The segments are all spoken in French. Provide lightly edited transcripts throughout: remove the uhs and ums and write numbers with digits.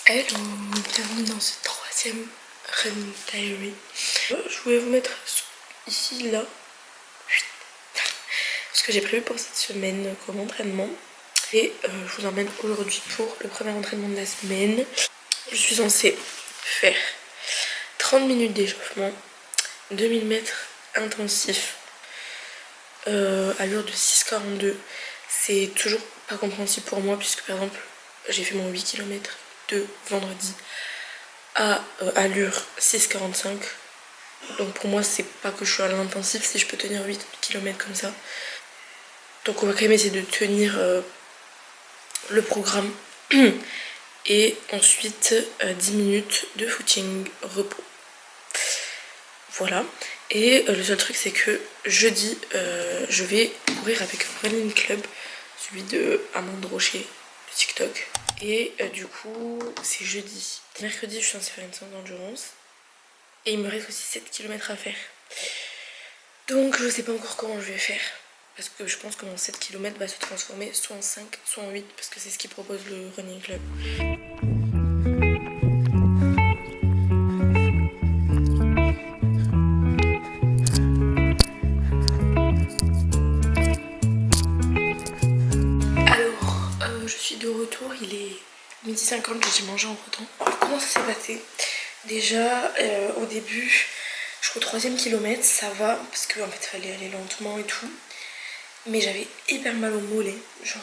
Hello, bienvenue dans ce troisième Running Diary. Je voulais vous mettre ici, là, ce que j'ai prévu pour cette semaine comme entraînement. Et je vous emmène aujourd'hui pour le premier entraînement de la semaine. Je suis censée faire 30 minutes d'échauffement, 2000 mètres intensifs, allure de 6,42. C'est toujours pas compréhensible pour moi puisque par exemple j'ai fait mon 8 km de vendredi à allure 6,45. Donc pour moi c'est pas que je suis à l'intensif si je peux tenir 8 km comme ça. Donc on va quand même essayer de tenir le programme. Et ensuite 10 minutes de footing repos. Voilà. Et le seul truc c'est que jeudi je vais courir avec un running club, celui de Amande Rocher de TikTok. Et du coup c'est jeudi. Mercredi je suis censée faire une séance d'endurance. Et il me reste aussi 7 km à faire. Donc je sais pas encore comment je vais faire. Parce que je pense que mon 7 km va se transformer soit en 5, soit en 8. Parce que c'est ce qu'il propose le running club. Alors, je suis de retour. Il est 12h50 que j'ai mangé entre temps. Comment ça s'est passé? Déjà, au début, jusqu'au 3e kilomètre, ça va. Parce qu'en fait, il fallait aller lentement et tout. Mais j'avais hyper mal au mollet. Genre...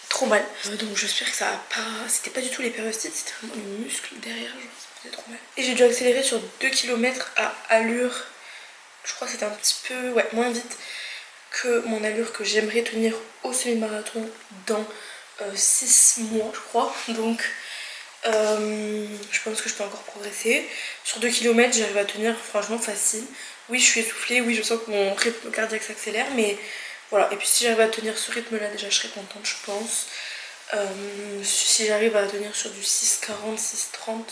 trop mal. Donc j'espère que ça a pas... C'était pas du tout les périostites, c'était vraiment les muscles derrière, genre ça faisait trop mal. Et j'ai dû accélérer sur 2 km à allure. Je crois que c'était un petit peu moins vite que mon allure que j'aimerais tenir au semi-marathon dans 6 mois je crois. Donc je pense que je peux encore progresser. Sur 2 km j'arrive à tenir franchement facile. Oui je suis essoufflée, oui je sens que mon rythme cardiaque s'accélère, mais voilà. Et puis si j'arrive à tenir ce rythme là déjà je serais contente je pense. Si j'arrive à tenir sur du 6,40, 6,30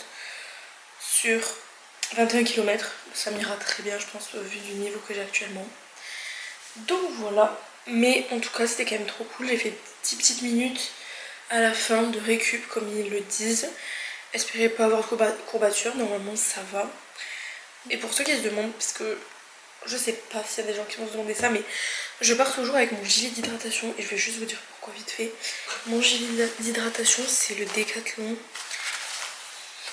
sur 21 km, ça m'ira très bien je pense vu du niveau que j'ai actuellement. Donc voilà, mais en tout cas c'était quand même trop cool. J'ai fait 10 petites minutes à la fin de récup comme ils le disent. Espérez pas avoir de courbature, normalement ça va. Et pour ceux qui se demandent, parce que je sais pas s'il y a des gens qui vont se demander ça, mais je pars toujours avec mon gilet d'hydratation et je vais juste vous dire pourquoi vite fait. Mon gilet d'hydratation c'est le Decathlon,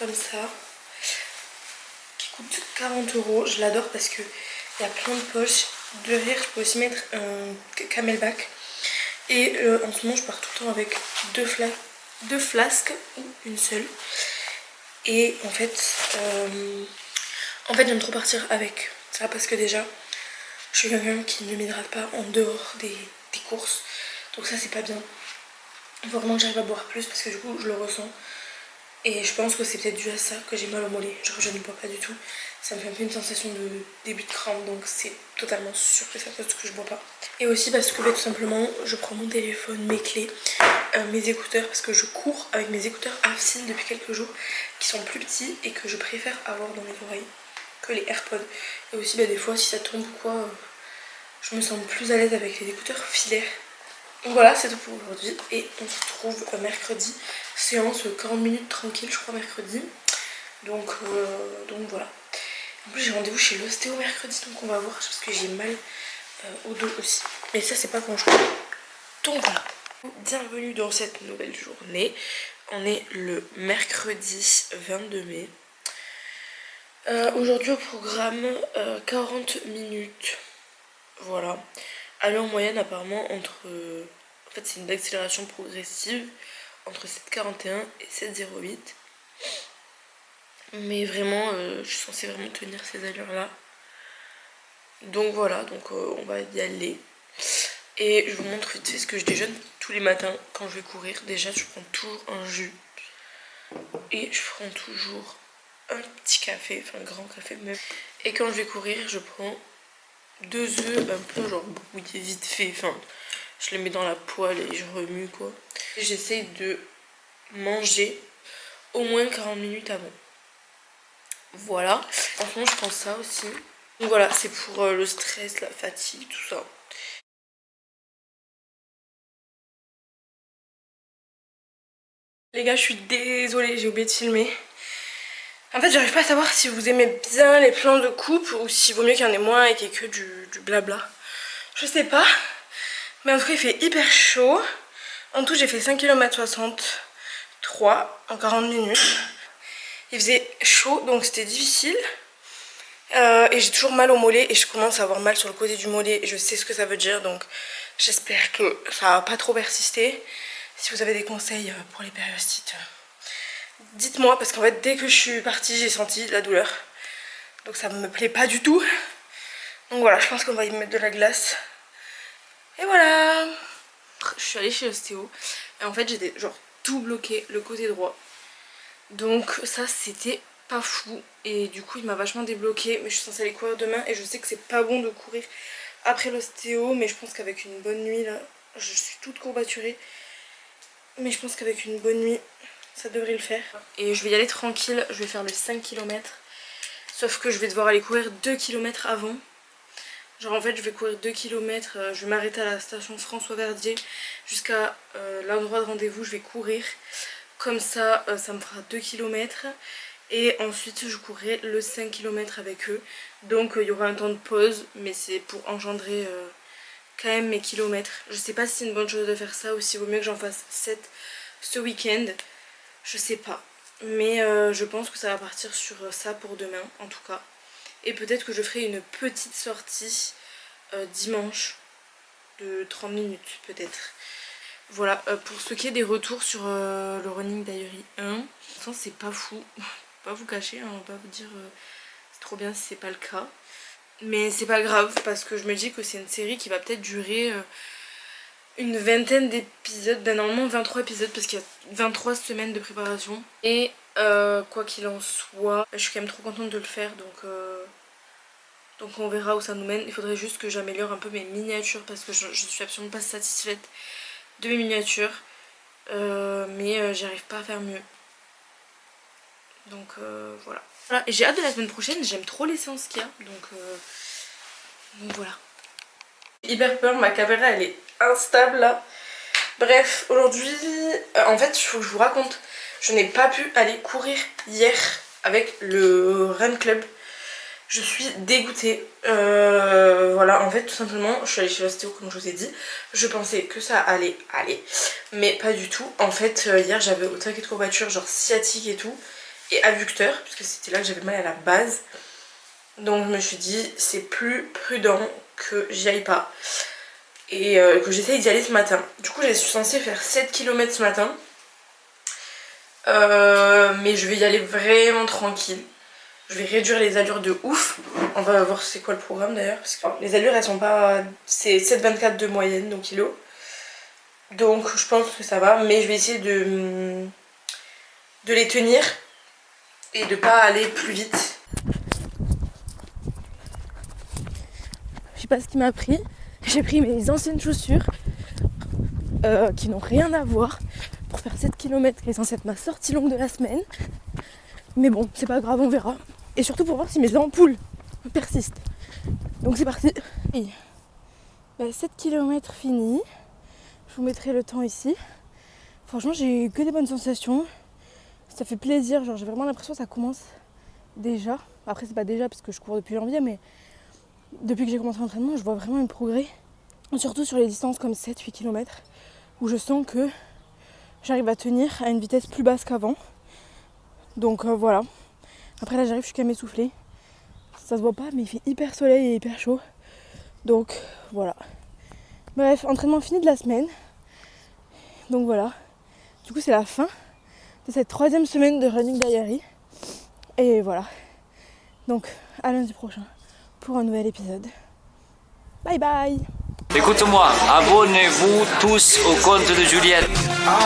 comme ça, qui coûte 40 €. Je l'adore parce que il y a plein de poches. Derrière je peux aussi mettre un camelback. Et en ce moment je pars tout le temps avec deux flasques ou une seule. Et en fait j'aime trop partir avec ça parce que déjà je suis quelqu'un qui ne m'hydrate pas en dehors des courses. Donc ça c'est pas bien. Il faut vraiment que j'arrive à boire plus parce que du coup je le ressens. Et je pense que c'est peut-être dû à ça que j'ai mal au mollet. Genre je ne bois pas du tout. Ça me fait un peu une sensation de début de crampe. Donc c'est totalement sûr que c'est à cause que je bois pas. Et aussi parce que tout simplement je prends mon téléphone, mes clés, mes écouteurs. Parce que je cours avec mes écouteurs Afsin depuis quelques jours, qui sont plus petits et que je préfère avoir dans mes oreilles que les AirPods. Et aussi des fois si ça tombe ou quoi, je me sens plus à l'aise avec les écouteurs filaires. Donc voilà, c'est tout pour aujourd'hui et on se retrouve mercredi. Séance 40 minutes tranquille je crois mercredi. Donc voilà. En plus j'ai rendez-vous chez l'ostéo mercredi, donc on va voir parce que j'ai mal au dos aussi. Mais ça c'est pas grand chose. Donc voilà. Bienvenue dans cette nouvelle journée. On est le mercredi 22 mai. Aujourd'hui au programme 40 minutes. Voilà. Allure en moyenne apparemment entre... en fait c'est une accélération progressive entre 7,41 et 7,08. Mais vraiment je suis censée vraiment tenir ces allures là. Donc voilà, donc on va y aller. Et je vous montre vite fait ce que je déjeune tous les matins quand je vais courir. Déjà je prends toujours un jus. Et je prends toujours un petit café, enfin un grand café même. Et quand je vais courir je prends 2 œufs un peu genre brouillés vite fait. Enfin je les mets dans la poêle et je remue quoi. J'essaye de manger au moins 40 minutes avant. Voilà. En ce moment je prends ça aussi. Donc voilà, c'est pour le stress, la fatigue, tout ça. Les gars, je suis désolée, j'ai oublié de filmer. En fait, j'arrive pas à savoir si vous aimez bien les plans de coupe ou s'il vaut mieux qu'il y en ait moins et qu'il y ait que du blabla. Je sais pas. Mais en tout cas, il fait hyper chaud. En tout, j'ai fait 5 km 63 en 40 minutes. Il faisait chaud, donc c'était difficile. Et j'ai toujours mal au mollet et je commence à avoir mal sur le côté du mollet. Et je sais ce que ça veut dire, donc j'espère que ça va pas trop persister. Si vous avez des conseils pour les périostites, dites-moi, parce qu'en fait dès que je suis partie j'ai senti la douleur. Donc ça me plaît pas du tout. Donc voilà, je pense qu'on va y mettre de la glace. Et voilà. Je suis allée chez l'ostéo et en fait j'étais genre tout bloqué le côté droit. Donc ça c'était pas fou. Et du coup il m'a vachement débloqué. Mais je suis censée aller courir demain et je sais que c'est pas bon de courir après l'ostéo. Mais je pense qu'avec une bonne nuit là, je suis toute courbaturée. Mais je pense qu'avec une bonne nuit, ça devrait le faire. Et je vais y aller tranquille, je vais faire le 5 km. Sauf que je vais devoir aller courir 2 km avant. Genre en fait je vais courir 2 km, je vais m'arrêter à la station François Verdier jusqu'à l'endroit de rendez-vous, je vais courir. Comme ça, ça me fera 2 km. Et ensuite je courrai le 5 km avec eux. Donc il y aura un temps de pause, mais c'est pour engendrer... quand même mes kilomètres. Je sais pas si c'est une bonne chose de faire ça ou s'il vaut mieux que j'en fasse 7 ce week-end. Je sais pas. Mais je pense que ça va partir sur ça pour demain en tout cas. Et peut-être que je ferai une petite sortie dimanche de 30 minutes peut-être. Voilà, pour ce qui est des retours sur le Running Diary 1. C'est pas fou. Pas vous cacher, hein, on va pas vous dire c'est trop bien si c'est pas le cas. Mais c'est pas grave parce que je me dis que c'est une série qui va peut-être durer une vingtaine d'épisodes, ben normalement 23 épisodes parce qu'il y a 23 semaines de préparation. Et quoi qu'il en soit, je suis quand même trop contente de le faire donc on verra où ça nous mène. Il faudrait juste que j'améliore un peu mes miniatures parce que je suis absolument pas satisfaite de mes miniatures. Mais j'arrive pas à faire mieux. Donc voilà. Voilà, et j'ai hâte de la semaine prochaine, j'aime trop les séances qu'il y a, donc voilà. J'ai hyper peur, ma caméra elle est instable là. Bref, aujourd'hui, en fait il faut que je vous raconte, je n'ai pas pu aller courir hier avec le Run Club. Je suis dégoûtée, voilà, en fait tout simplement, je suis allée chez l'ostéo comme je vous ai dit. Je pensais que ça allait aller, mais pas du tout. En fait hier j'avais autant de courbatures, genre sciatique et tout. Et abducteur, parce que c'était là que j'avais mal à la base. Donc je me suis dit c'est plus prudent que j'y aille pas. Et que j'essaye d'y aller ce matin. Du coup je suis censée faire 7 km ce matin. Mais je vais y aller vraiment tranquille. Je vais réduire les allures de ouf. On va voir c'est quoi le programme d'ailleurs. Parce que les allures elles sont pas... C'est 7,24 de moyenne donc kilo. Donc je pense que ça va. Mais je vais essayer de les tenir. Et de pas aller plus vite. Je sais pas ce qui m'a pris. J'ai pris mes anciennes chaussures qui n'ont rien à voir pour faire 7 km qui est censée être ma sortie longue de la semaine. Mais bon, c'est pas grave, on verra. Et surtout pour voir si mes ampoules persistent. Donc c'est parti. 7 km fini. Je vous mettrai le temps ici. Franchement, j'ai eu que des bonnes sensations. Ça fait plaisir, genre j'ai vraiment l'impression que ça commence déjà. Après c'est pas déjà parce que je cours depuis janvier, mais depuis que j'ai commencé l'entraînement, je vois vraiment un progrès. Surtout sur les distances comme 7-8 km, où je sens que j'arrive à tenir à une vitesse plus basse qu'avant. Donc voilà. Après là j'arrive, je suis quand même essoufflée. Ça se voit pas, mais il fait hyper soleil et hyper chaud. Donc voilà. Bref, entraînement fini de la semaine. Donc voilà. Du coup c'est la fin de cette 3e semaine de Running Diary. Et voilà. Donc à lundi prochain pour un nouvel épisode. Bye bye. Écoute-moi, abonnez-vous tous au compte de Juliette. I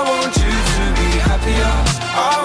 want you to be happier.